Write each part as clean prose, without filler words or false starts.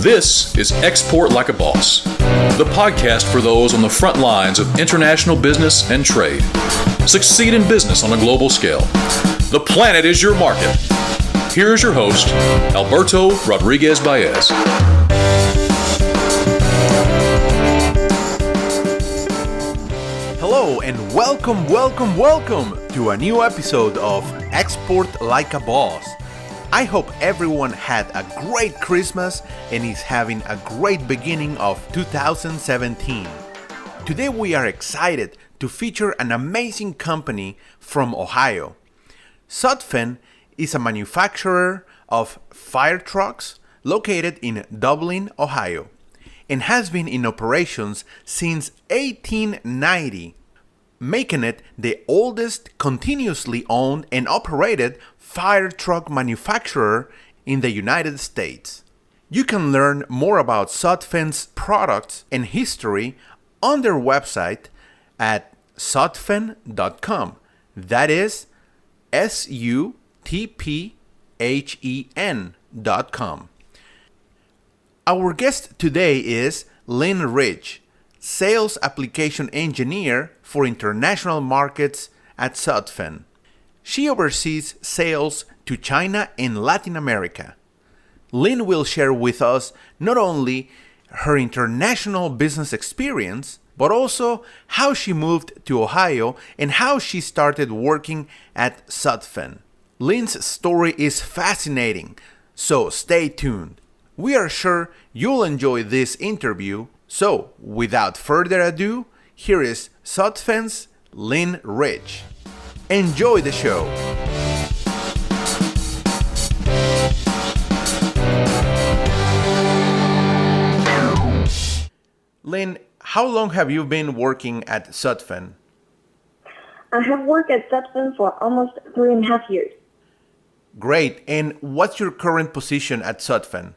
This is Export Like a Boss, the podcast for those on the front lines of international business and trade. Succeed in business on a global scale. The planet is your market. Here's your host, Alberto Rodriguez Baez. Hello and welcome to a new episode of Export Like a Boss. I hope everyone had a great Christmas and is having a great beginning of 2017. Today we are excited to feature an amazing company from Ohio. Sutphen is a manufacturer of fire trucks located in Dublin, Ohio, and has been in operations since 1890, making it the oldest continuously owned and operated fire truck manufacturer in the United States. You can learn more about Sutphen's products and history on their website at sutphen.com. That is SUTPHEN.com. Our guest today is Lynn Rich, Sales Application Engineer for International Markets at Sutphen. She oversees sales to China and Latin America. Lynn will share with us not only her international business experience, but also how she moved to Ohio and how she started working at Sutphen. Lynn's story is fascinating, so stay tuned. We are sure you'll enjoy this interview, so without further ado, here is Sutphen's Lynn Rich. Enjoy the show. Lynn, how long have you been working at Sutphen? I have worked at Sutphen for almost 3.5 years. Great. And what's your current position at Sutphen?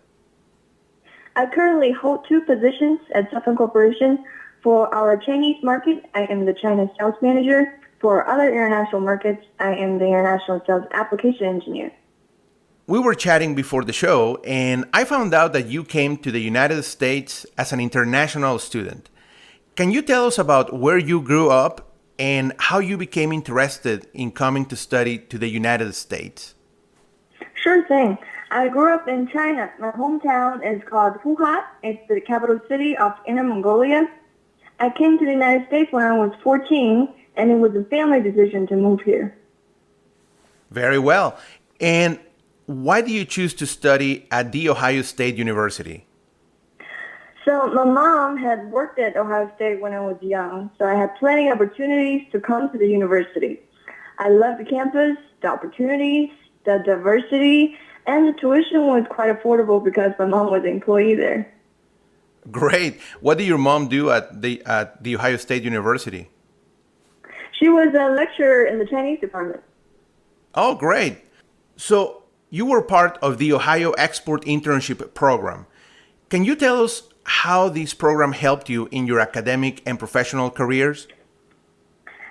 I currently hold 2 positions at Sutphen Corporation. For our Chinese market, I am the China Sales Manager. For other international markets, I am the International Sales Application Engineer. We were chatting before the show, and I found out that you came to the United States as an international student. Can you tell us about where you grew up and how you became interested in coming to study to the United States? Sure thing. I grew up in China. My hometown is called Wuhan. It's the capital city of Inner Mongolia. I came to the United States when I was 14, and it was a family decision to move here. Very well. And why do you choose to study at The Ohio State University? So my mom had worked at Ohio State when I was young, so I had plenty of opportunities to come to the university. I loved the campus, the opportunities, the diversity, and the tuition was quite affordable because my mom was an employee there. Great. What did your mom do at the Ohio State University? She was a lecturer in the Chinese department. Oh, great. So you were part of the Ohio Export Internship Program. Can you tell us how this program helped you in your academic and professional careers?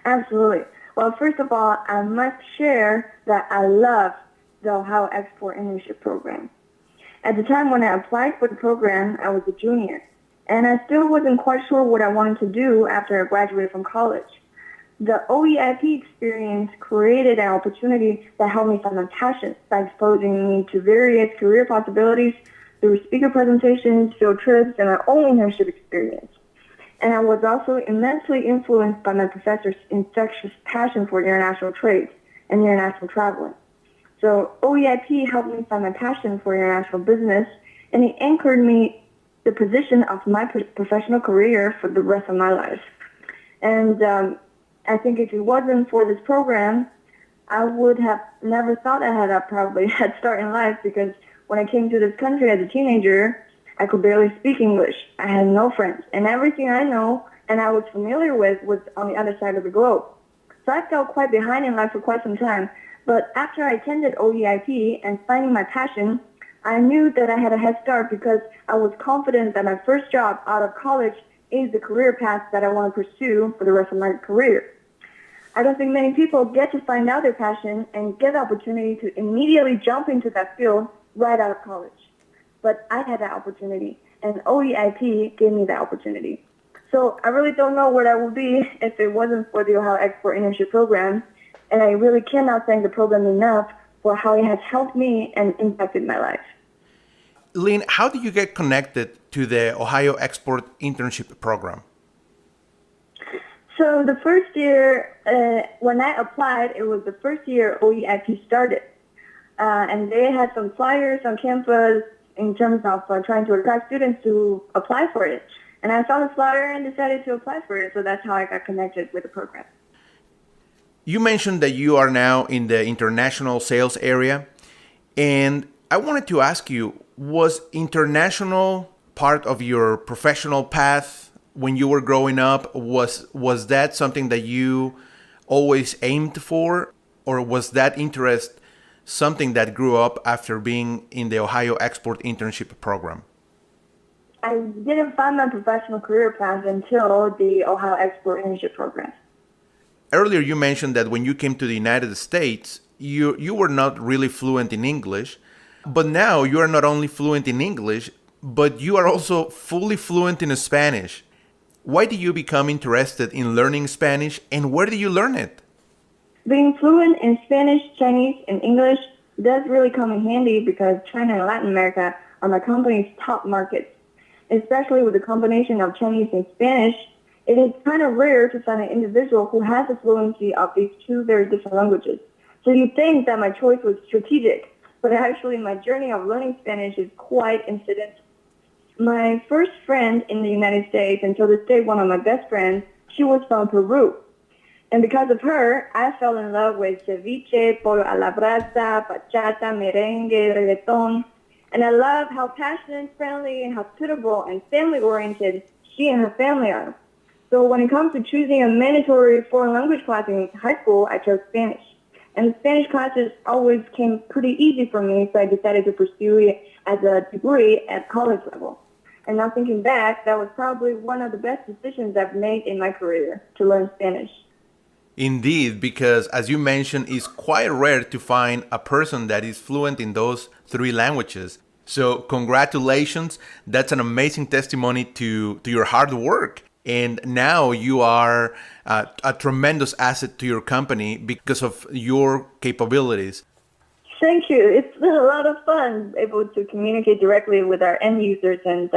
Absolutely. Well, first of all, I must share that I love the Ohio Export Internship Program. At the time when I applied for the program, I was a junior, and I still wasn't quite sure what I wanted to do after I graduated from college. The OEIP experience created an opportunity that helped me find my passion by exposing me to various career possibilities through speaker presentations, field trips, and my own internship experience. And I was also immensely influenced by my professor's infectious passion for international trade and international traveling. So OEIP helped me find my passion for international business, and it anchored me the position of my professional career for the rest of my life. And I think if it wasn't for this program, I would have never thought I had probably a head start in life, because when I came to this country as a teenager, I could barely speak English. I had no friends, and everything I know and I was familiar with was on the other side of the globe. So I felt quite behind in life for quite some time. But after I attended OEIP and finding my passion, I knew that I had a head start because I was confident that my first job out of college is the career path that I want to pursue for the rest of my career. I don't think many people get to find out their passion and get the opportunity to immediately jump into that field right out of college. but I had that opportunity, and OEIP gave me that opportunity. So I really don't know where I would be if it wasn't for the Ohio Export Internship Program, and I really cannot thank the program enough for how it has helped me and impacted my life. Lynn, how did you get connected to the Ohio Export Internship Program? So the first year, when I applied, it was the first year OEIP started. And they had some flyers on campus in terms of trying to attract students to apply for it. And I saw the flyer and decided to apply for it. So that's how I got connected with the program. You mentioned that you are now in the international sales area. And I wanted to ask you, was international part of your professional path when you were growing up? Was that something that you always aimed for? Or was that interest something that grew up after being in the Ohio Export Internship Program? I didn't find my professional career path until the Ohio Export Internship Program. Earlier, you mentioned that when you came to the United States, you were not really fluent in English, but now you are not only fluent in English, but you are also fully fluent in Spanish. Why did you become interested in learning Spanish, and where did you learn it? Being fluent in Spanish, Chinese, and English does really come in handy because China and Latin America are my company's top markets. Especially with the combination of Chinese and Spanish, it is kind of rare to find an individual who has the fluency of these two very different languages. So you'd think that my choice was strategic, but actually my journey of learning Spanish is quite incidental. My first friend in the United States, and to this day one of my best friends, she was from Peru. And because of her, I fell in love with ceviche, pollo a la brasa, bachata, merengue, reggaeton. And I love how passionate, friendly, and hospitable and family-oriented she and her family are. So when it comes to choosing a mandatory foreign language class in high school, I chose Spanish. And the Spanish classes always came pretty easy for me, so I decided to pursue it as a degree at college level. And now thinking back, that was probably one of the best decisions I've made in my career, to learn Spanish. Indeed, because as you mentioned, it's quite rare to find a person that is fluent in those three languages. So congratulations. That's an amazing testimony to your hard work. And now you are a tremendous asset to your company because of your capabilities. Thank you. It's been a lot of fun able to communicate directly with our end users and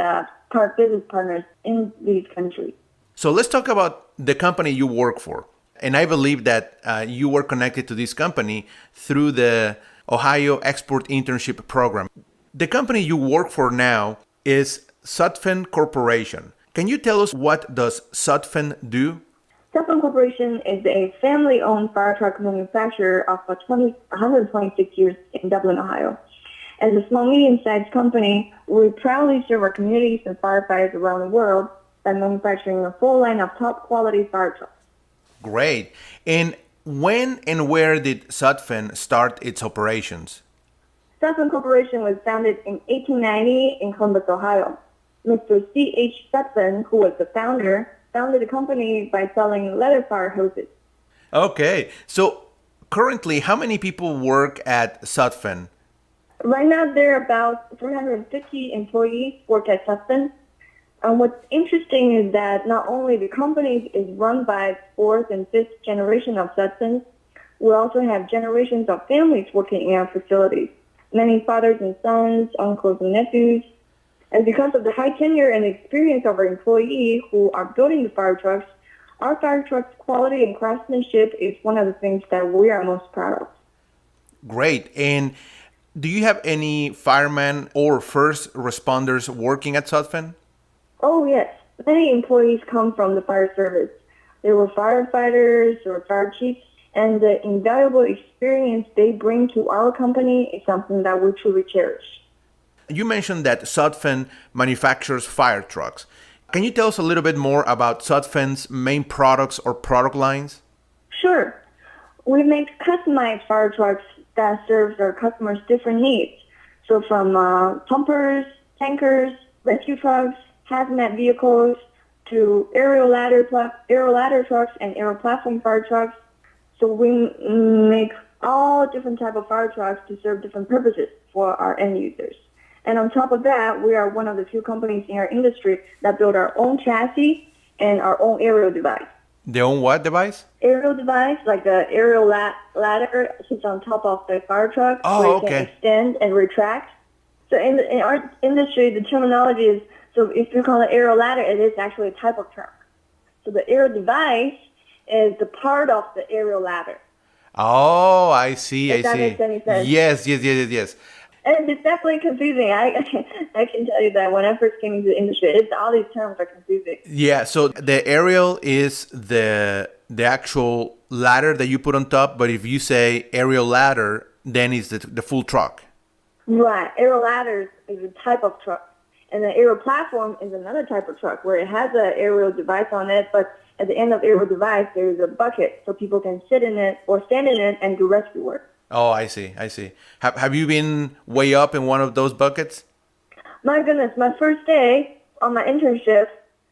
business partners in these countries. So let's talk about the company you work for. And I believe that you were connected to this company through the Ohio Export Internship Program. The company you work for now is Sutphen Corporation. Can you tell us what does Sutphen do? Sutphen Corporation is a family-owned fire truck manufacturer of 126 years in Dublin, Ohio. As a small, medium-sized company, we proudly serve our communities and firefighters around the world by manufacturing a full line of top-quality fire trucks. Great. And when and where did Sutphen start its operations? Sutphen Corporation was founded in 1890 in Columbus, Ohio. Mr. C.H. Sutphen, who was the founder, founded the company by selling leather fire hoses. Okay. So currently, how many people work at Sutphen? Right now, there are about 350 employees work at Sutphen. And what's interesting is that not only the company is run by fourth and fifth generation of Sutphens, we also have generations of families working in our facilities, many fathers and sons, uncles and nephews. And because of the high tenure and experience of our employees who are building the fire trucks, our fire trucks' quality and craftsmanship is one of the things that we are most proud of. Great. And do you have any firemen or first responders working at Sutphen? Oh, yes. Many employees come from the fire service. They were firefighters or fire chiefs, and the invaluable experience they bring to our company is something that we truly cherish. You mentioned that Sutphen manufactures fire trucks. Can you tell us a little bit more about Sutphen's main products or product lines? Sure. We make customized fire trucks that serves our customers' different needs. So from pumpers, tankers, rescue trucks, hazmat vehicles, to aerial ladder trucks and aerial platform fire trucks. So we make all different types of fire trucks to serve different purposes for our end users. And on top of that, we are one of the few companies in our industry that build our own chassis and our own aerial device. Their own what device? Aerial device, like the aerial ladder sits on top of the fire truck where you can extend and retract. So in our industry, the terminology is, so if you call it aerial ladder, it is actually a type of truck. So the aerial device is the part of the aerial ladder. Oh, I see. If that makes any sense. Yes. And it's definitely confusing. I can tell you that when I first came into the industry, all these terms are confusing. Yeah, so the aerial is the actual ladder that you put on top, but if you say aerial ladder, then it's the full truck. Right. Aerial ladder is a type of truck. And the aerial platform is another type of truck where it has an aerial device on it, but at the end of the aerial device, there is a bucket so people can sit in it or stand in it and do rescue work. Oh, I see. Have you been way up in one of those buckets? My goodness, my first day on my internship,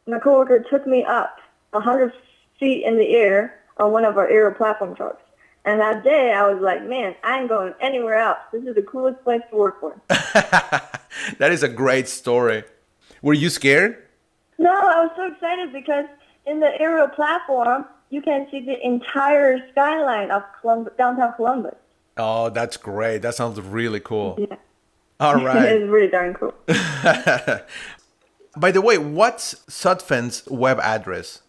my coworker took me up 100 feet in the air on one of our aerial platform trucks. And that day, I was like, man, I ain't going anywhere else. This is the coolest place to work for. That is a great story. Were you scared? No, I was so excited because in the aerial platform, you can see the entire skyline of downtown Columbus. Oh, that's great. That sounds really cool. Yeah. All right. It's really darn cool. By the way, what's Sutphen's web address?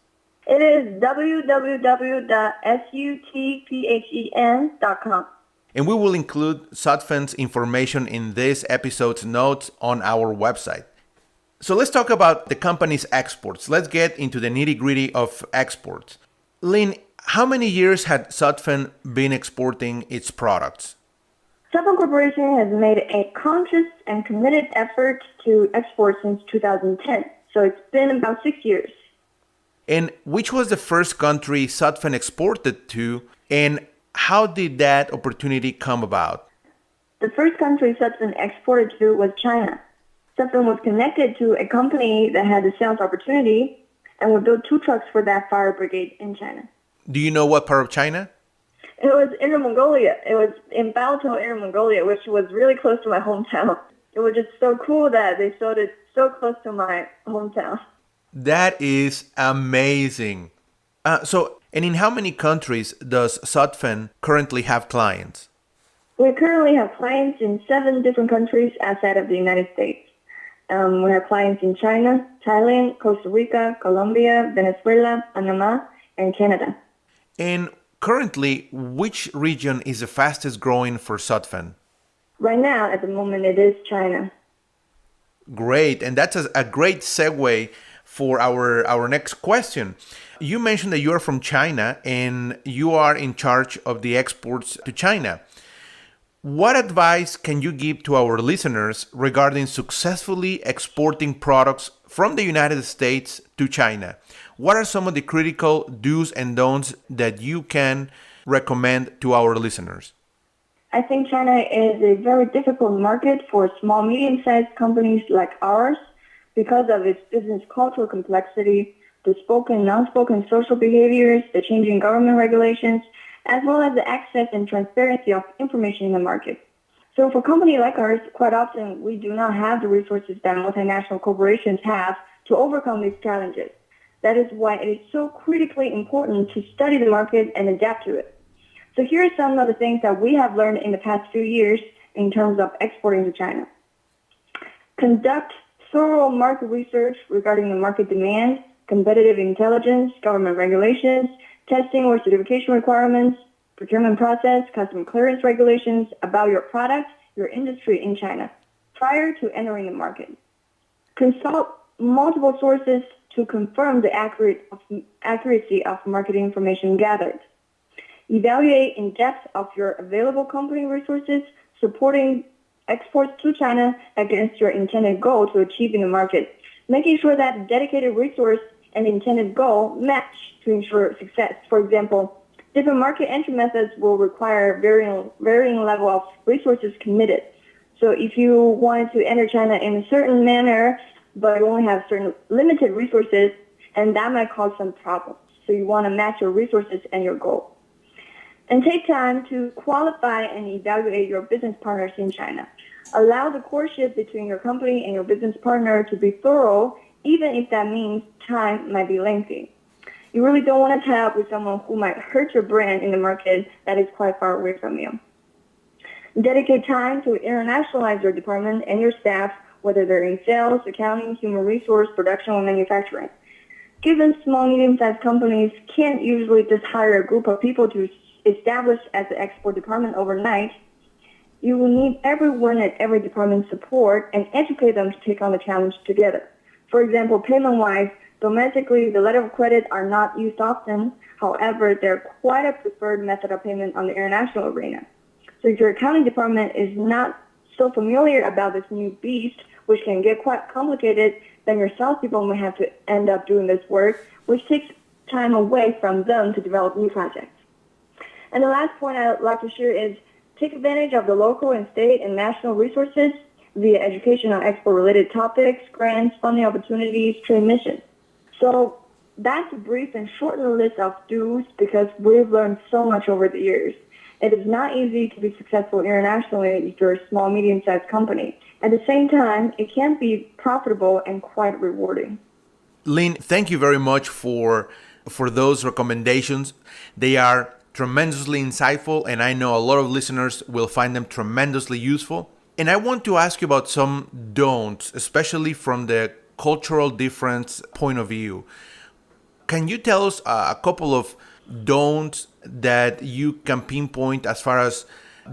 It is www.sutphen.com. And we will include Sutphen's information in this episode's notes on our website. So let's talk about the company's exports. Let's get into the nitty-gritty of exports. Lynn, how many years had Sutphen been exporting its products? Sutphen Corporation has made a conscious and committed effort to export since 2010. So it's been about 6 years. And which was the first country Sutphen exported to, and how did that opportunity come about? The first country Sutphen exported to was China. Sutphen was connected to a company that had a sales opportunity and would build 2 trucks for that fire brigade in China. Do you know what part of China? It was Inner Mongolia. It was in Alberto, Inner Mongolia, which was really close to my hometown. It was just so cool that they sold it so close to my hometown. That is amazing. And in how many countries does Sutphen currently have clients? We currently have clients in 7 different countries outside of the United States. We have clients in China, Thailand, Costa Rica, Colombia, Venezuela, Panama, and Canada. And currently, which region is the fastest growing for Sutphen? Right now, at the moment, it is China. Great. And that's a great segue for our next question. You mentioned that you are from China and you are in charge of the exports to China. What advice can you give to our listeners regarding successfully exporting products from the United States to China? What are some of the critical do's and don'ts that you can recommend to our listeners? I think China is a very difficult market for small, medium-sized companies like ours because of its business cultural complexity, the spoken and non-spoken social behaviors, the changing government regulations, as well as the access and transparency of information in the market. So for a company like ours, quite often we do not have the resources that multinational corporations have to overcome these challenges. That is why it is so critically important to study the market and adapt to it. So here are some of the things that we have learned in the past few years in terms of exporting to China. Conduct thorough market research regarding the market demand, competitive intelligence, government regulations, testing or certification requirements, procurement process, customs clearance regulations about your product, your industry in China prior to entering the market. Consult multiple sources to confirm the accuracy of market information gathered. Evaluate in depth of your available company resources supporting exports to China against your intended goal to achieve in the market, making sure that the dedicated resource and intended goal match to ensure success. For example, different market entry methods will require varying level of resources committed. So if you wanted to enter China in a certain manner, but you only have certain limited resources, and that might cause some problems. So you want to match your resources and your goal. And take time to qualify and evaluate your business partners in China. Allow the courtship between your company and your business partner to be thorough, even if that means time might be lengthy. You really don't want to tie up with someone who might hurt your brand in the market that is quite far away from you. Dedicate time to internationalize your department and your staff, whether they're in sales, accounting, human resource, production, or manufacturing. Given small, medium-sized companies can't usually just hire a group of people to establish as the export department overnight, you will need everyone at every department support and educate them to take on the challenge together. For example, payment-wise, domestically, the letter of credit are not used often. However, they're quite a preferred method of payment on the international arena. So if your accounting department is not so familiar about this new beast, which can get quite complicated, then your salespeople may have to end up doing this work, which takes time away from them to develop new projects. And the last point I'd like to share is take advantage of the local and state and national resources via education on export-related topics, grants, funding opportunities, trade missions. So that's a brief and shortened list of do's because we've learned so much over the years. It is not easy to be successful internationally if you're a small, medium-sized company. At the same time, it can be profitable and quite rewarding. Lynn, thank you very much for those recommendations. They are tremendously insightful, and I know a lot of listeners will find them tremendously useful. And I want to ask you about some don'ts, especially from the cultural difference point of view. Can you tell us a couple of don'ts that you can pinpoint as far as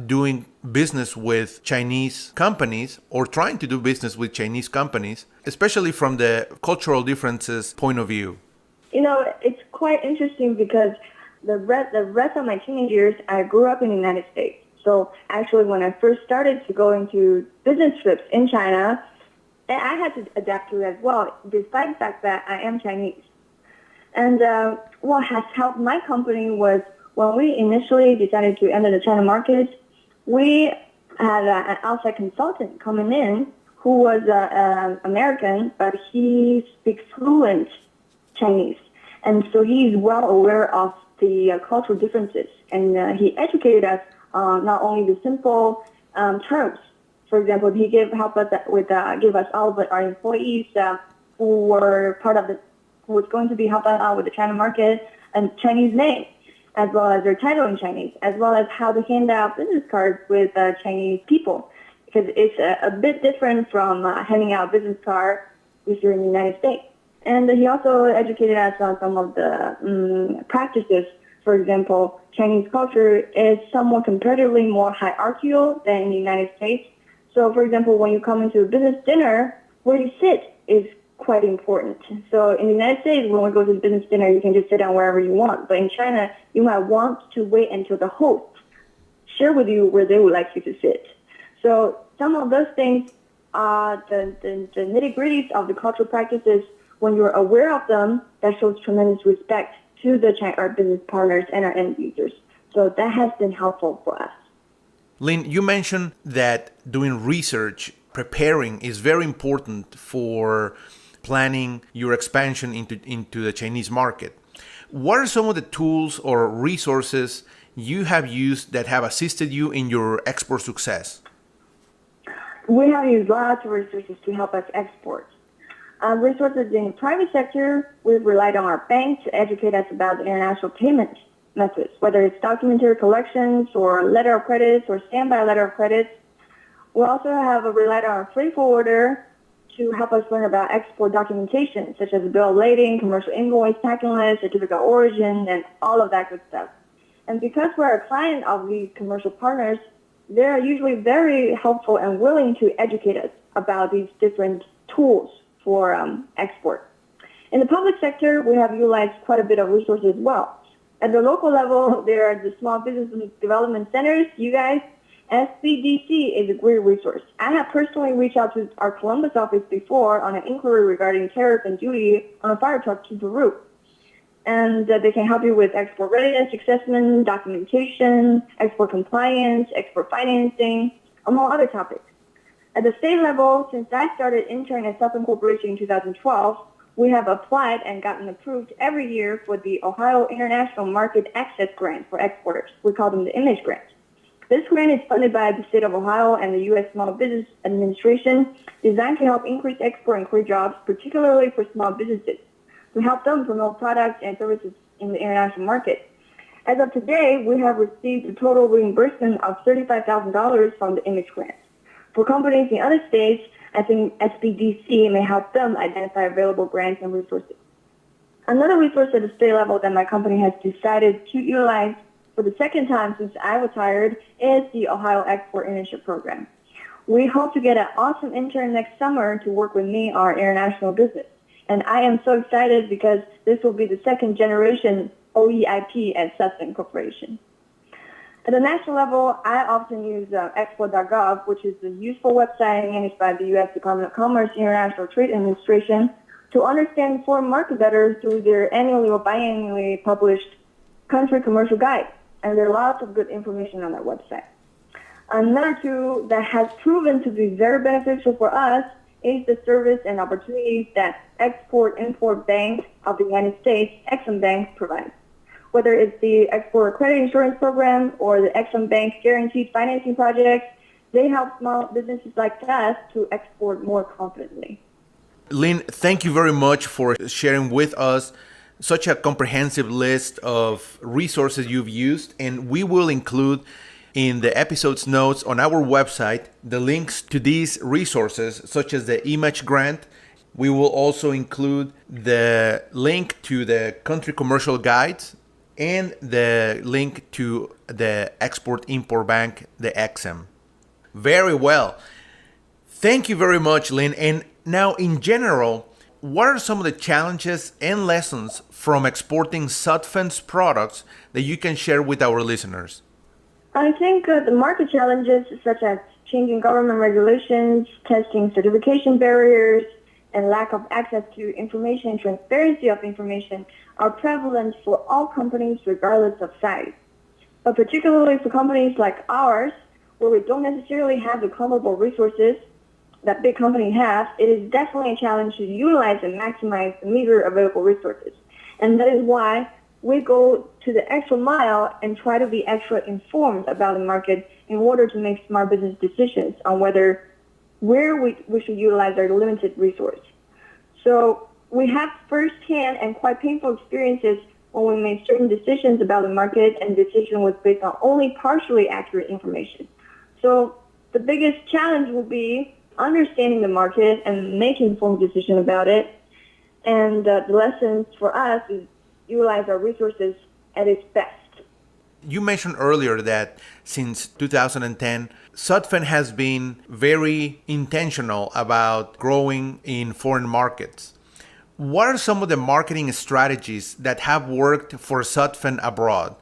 doing business with Chinese companies or trying to do business with Chinese companies, especially from the cultural differences point of view? You know, it's quite interesting because the rest of my teenage years, I grew up in the United States. So actually, when I first started to go into business trips in China, I had to adapt to it as well, despite the fact that I am Chinese. And what has helped my company was when we initially decided to enter the China market, we had an outside consultant coming in who was American, but he speaks fluent Chinese. And so he's well aware of the cultural differences. And he educated us on not only the simple terms. For example, he give us all of our employees who were who was going to be helping out with the China market and Chinese name, as well as their title in Chinese, as well as how to hand out business cards with Chinese people, because it's a bit different from handing out a business card if you're in the United States. And he also educated us on some of the practices. For example, Chinese culture is somewhat comparatively more hierarchical than in the United States. So, for example, when you come into a business dinner, where you sit is quite important. So in the United States, when we go to the business dinner, you can just sit down wherever you want. But in China, you might want to wait until the host share with you where they would like you to sit. So some of those things are the nitty-gritties of the cultural practices. When you're aware of them, that shows tremendous respect to our business partners and our end users. So that has been helpful for us. Lynn, you mentioned that doing research, preparing is very important for planning your expansion into the Chinese market. What are some of the tools or resources you have used that have assisted you in your export success? We have used lots of resources to help us export. Resources in the private sector, we've relied on our bank to educate us about the international payment methods, whether it's documentary collections or letter of credits or standby letter of credits. We also have relied on our freight forwarder to help us learn about export documentation, such as bill of lading, commercial invoice, packing list, certificate of origin, and all of that good stuff. And because we're a client of these commercial partners, they're usually very helpful and willing to educate us about these different tools for export. In the public sector, we have utilized quite a bit of resources as well. At the local level, there are the Small Business Development Centers. You guys, SBDC is a great resource. I have personally reached out to our Columbus office before on an inquiry regarding tariff and duty on a fire truck to Peru. And they can help you with export readiness assessment, documentation, export compliance, export financing, among other topics. At the state level, since I started interning at Sutphen Corporation in 2012, we have applied and gotten approved every year for the Ohio International Market Access Grant for exporters. We call them the IMAGE grant. This grant is funded by the state of Ohio and the U.S. Small Business Administration, designed to help increase export and create jobs, particularly for small businesses, to help them promote products and services in the international market. As of today, we have received a total reimbursement of $35,000 from the IMAGE grant. For companies in other states, I think SBDC may help them identify available grants and resources. Another resource at the state level that my company has decided to utilize for the second time since I was hired is the Ohio Export Internship Program. We hope to get an awesome intern next summer to work with me on our international business. And I am so excited because this will be the second generation OEIP at Sutphen Corporation. At the national level, I often use export.gov, which is a useful website managed by the U.S. Department of Commerce International Trade Administration, to understand foreign market better through their annually or biannually published country commercial guide. And there are lots of good information on that website. Another tool that has proven to be very beneficial for us is the service and opportunities that Export-Import Bank of the United States, Exim Bank, provides. Whether it's the Export Credit Insurance Program or the Exim Bank Guaranteed Financing Project, they help small businesses like us to export more confidently. Lynn, thank you very much for sharing with us such a comprehensive list of resources you've used, and we will include in the episode's notes on our website the links to these resources, such as the IMAGE grant. We will also include the link to the country commercial guides and the link to the Export-Import Bank, the EXIM. Very well. Thank you very much, Lynn. And now, in general, what are some of the challenges and lessons from exporting Sutphen's products that you can share with our listeners? I think the market challenges such as changing government regulations, testing certification barriers, and lack of access to information and transparency of information are prevalent for all companies regardless of size. But particularly for companies like ours, where we don't necessarily have the comparable resources that big companies have, it is definitely a challenge to utilize and maximize the meager available resources. And that is why we go to the extra mile and try to be extra informed about the market in order to make smart business decisions on where we should utilize our limited resource. So we have firsthand and quite painful experiences when we made certain decisions about the market, and the decision was based on only partially accurate information. So the biggest challenge will be understanding the market and making informed decisions about it. And the lessons for us is utilize our resources at its best. You mentioned earlier that since 2010, Sutphen has been very intentional about growing in foreign markets. What are some of the marketing strategies that have worked for Sutphen abroad?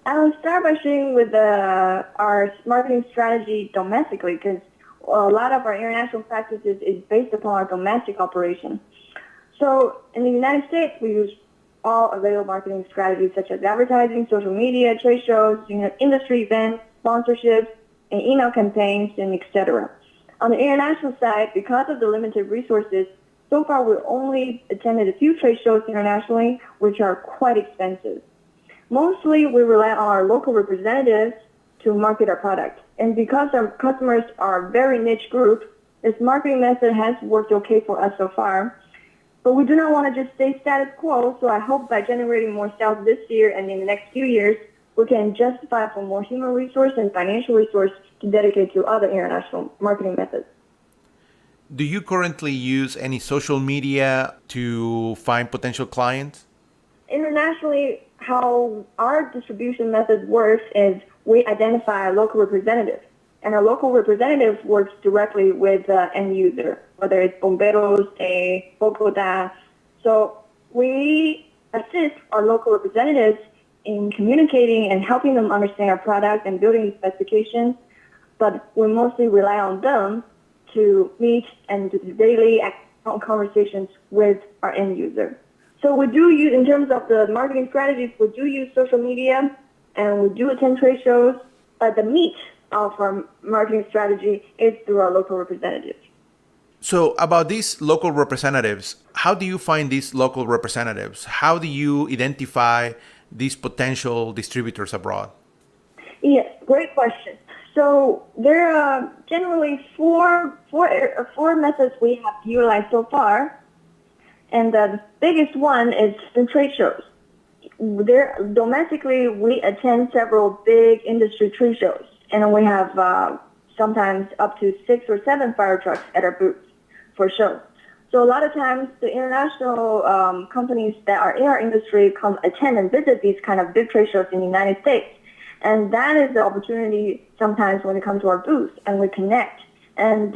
I'll start by sharing with our marketing strategy domestically, because a lot of our international practices is based upon our domestic operation. So in the United States, we use all available marketing strategies such as advertising, social media, trade shows, industry events, sponsorships, and email campaigns, and etc. On the international side, because of the limited resources, so far we've only attended a few trade shows internationally, which are quite expensive. Mostly we rely on our local representatives to market our product. And because our customers are a very niche group, this marketing method has worked okay for us so far. But we do not want to just stay status quo, so I hope by generating more sales this year and in the next few years, we can justify for more human resource and financial resource to dedicate to other international marketing methods. Do you currently use any social media to find potential clients? Internationally, how our distribution method works is we identify a local representative. And our local representative works directly with the end user, whether it's Bomberos, Bogota. So we assist our local representatives in communicating and helping them understand our product and building the specifications, but we mostly rely on them to meet and do daily conversations with our end user. So we do use, in terms of the marketing strategies, we do use social media and we do attend trade shows, but the meat of our marketing strategy is through our local representatives. So about these local representatives, how do you find these local representatives? How do you identify these potential distributors abroad? Yes, great question. So there are generally four methods we have utilized so far, and the biggest one is the trade shows. There, domestically, we attend several big industry trade shows, and we have sometimes up to 6 or 7 fire trucks at our booths for show. So a lot of times, the international companies that are in our industry come attend and visit these kind of big trade shows in the United States. And that is the opportunity sometimes when they come to our booth and we connect and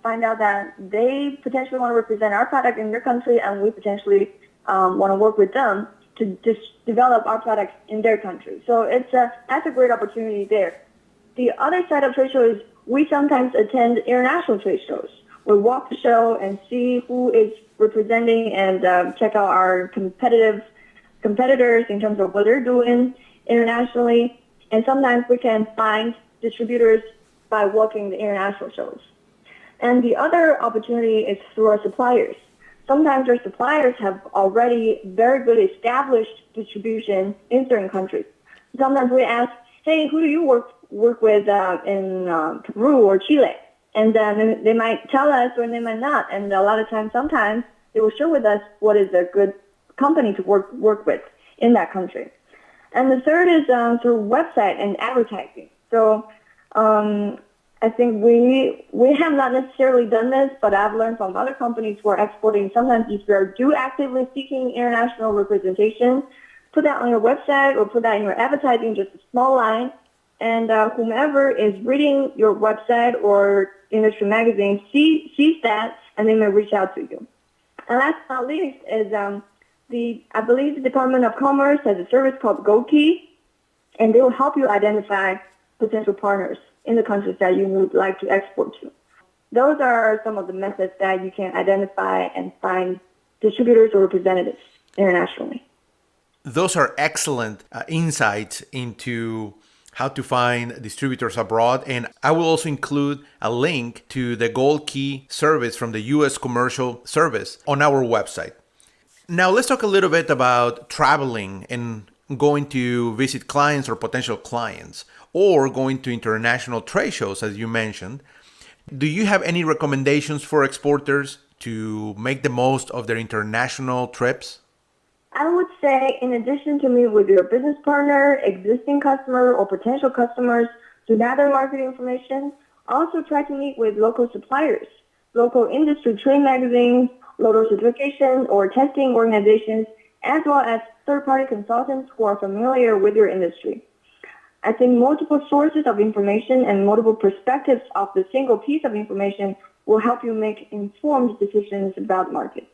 find out that they potentially want to represent our product in their country, and we potentially want to work with them to just develop our products in their country. So that's a great opportunity there. The other side of trade show is we sometimes attend international trade shows. We walk the show and see who is representing and check out our competitors in terms of what they're doing internationally. And sometimes we can find distributors by walking the international shows. And the other opportunity is through our suppliers. Sometimes our suppliers have already very good established distribution in certain countries. Sometimes we ask, hey, who do you work with in Peru or Chile? And then they might tell us or they might not. And a lot of times, sometimes they will share with us what is a good company to work with in that country. And the third is through website and advertising. So I think we have not necessarily done this, but I've learned from other companies who are exporting. Sometimes if you do actively seeking international representation, put that on your website or put that in your advertising, just a small line. And whomever is reading your website or industry magazine sees that, and they may reach out to you. And last but not least is I believe the Department of Commerce has a service called GoKey, and they will help you identify potential partners in the countries that you would like to export to. Those are some of the methods that you can identify and find distributors or representatives internationally. Those are excellent insights into how to find distributors abroad. And I will also include a link to the Gold Key service from the U.S. Commercial Service on our website. Now, let's talk a little bit about traveling and going to visit clients or potential clients, or going to international trade shows, as you mentioned. Do you have any recommendations for exporters to make the most of their international trips? I would say, in addition to meet with your business partner, existing customer, or potential customers to gather market information, also try to meet with local suppliers, local industry trade magazines, local certification or testing organizations, as well as third-party consultants who are familiar with your industry. I think multiple sources of information and multiple perspectives of the single piece of information will help you make informed decisions about the market.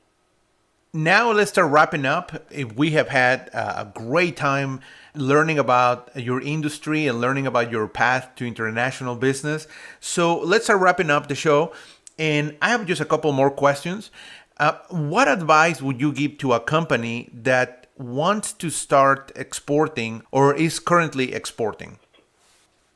Now let's start wrapping up. We have had a great time learning about your industry and learning about your path to international business. So let's start wrapping up the show. And I have just a couple more questions. What advice would you give to a company that wants to start exporting or is currently exporting?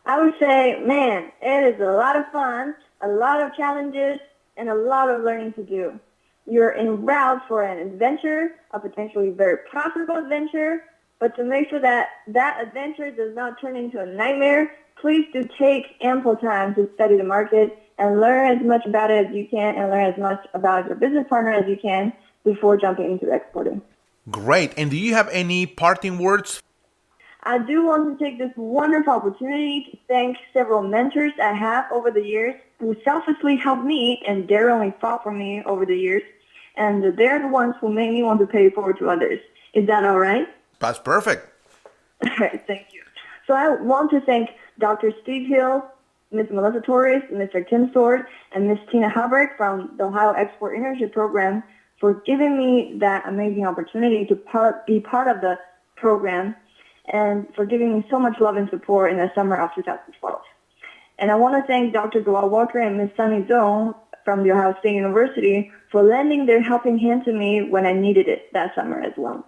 I would say, man, it is a lot of fun, a lot of challenges, and a lot of learning to do. You're en route for an adventure, a potentially very profitable adventure, but to make sure that that adventure does not turn into a nightmare, please do take ample time to study the market and learn as much about it as you can and learn as much about your business partner as you can before jumping into exporting. Great. And do you have any parting words? I do want to take this wonderful opportunity to thank several mentors I have over the years who selflessly helped me and daringly fought for me over the years. And they're the ones who made me want to pay it forward to others. Is that all right? That's perfect. All right, thank you. So I want to thank Dr. Steve Hill, Ms. Melissa Torres, Mr. Tim Sword, and Ms. Tina Halberg from the Ohio Export Internship Program for giving me that amazing opportunity to be part of the program and for giving me so much love and support in the summer of 2012. And I want to thank Dr. Joel Walker and Ms. Sunny Zhong from the Ohio State University for lending their helping hand to me when I needed it that summer as well.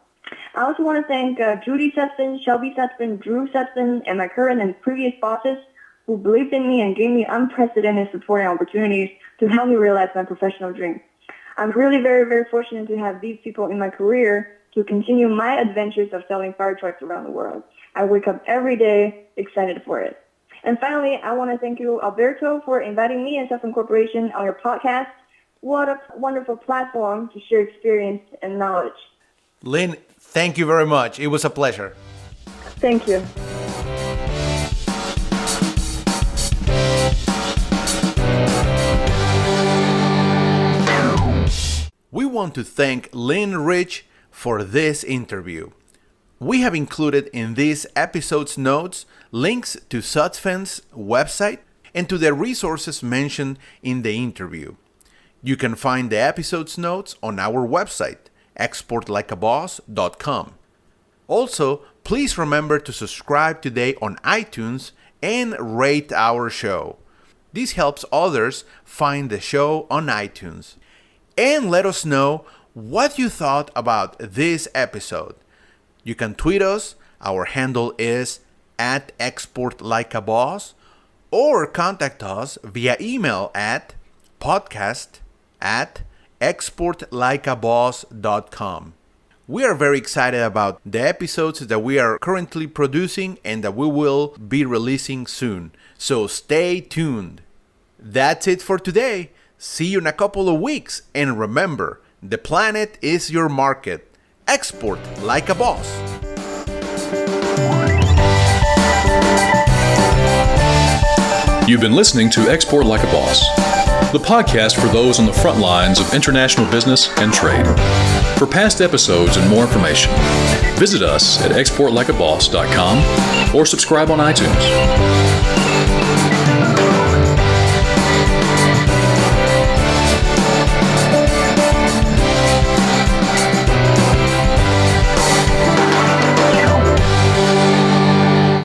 I also want to thank Judy Sutphen, Shelby Sutphen, Drew Sutphen, and my current and previous bosses who believed in me and gave me unprecedented support and opportunities to help me realize my professional dream. I'm really very, very fortunate to have these people in my career to continue my adventures of selling fire trucks around the world. I wake up every day excited for it. And finally, I want to thank you, Alberto, for inviting me and Sutphen Corporation on your podcast. What a wonderful platform to share experience and knowledge. Lynn, thank you very much. It was a pleasure. Thank you. We want to thank Lynn Rich for this interview. We have included in this episode's notes links to Sutphen's website and to the resources mentioned in the interview. You can find the episode's notes on our website, exportlikeaboss.com. Also, please remember to subscribe today on iTunes and rate our show. This helps others find the show on iTunes. And let us know what you thought about this episode. You can tweet us. Our handle is @exportlikeaboss, or contact us via email at podcast@exportlikeaboss.com. We are very excited about the episodes that we are currently producing and that we will be releasing soon. So stay tuned. That's it for today. See you in a couple of weeks. And remember, the planet is your market. Export like a boss. You've been listening to Export Like a Boss, the podcast for those on the front lines of international business and trade. For past episodes and more information, visit us at exportlikeaboss.com or subscribe on iTunes.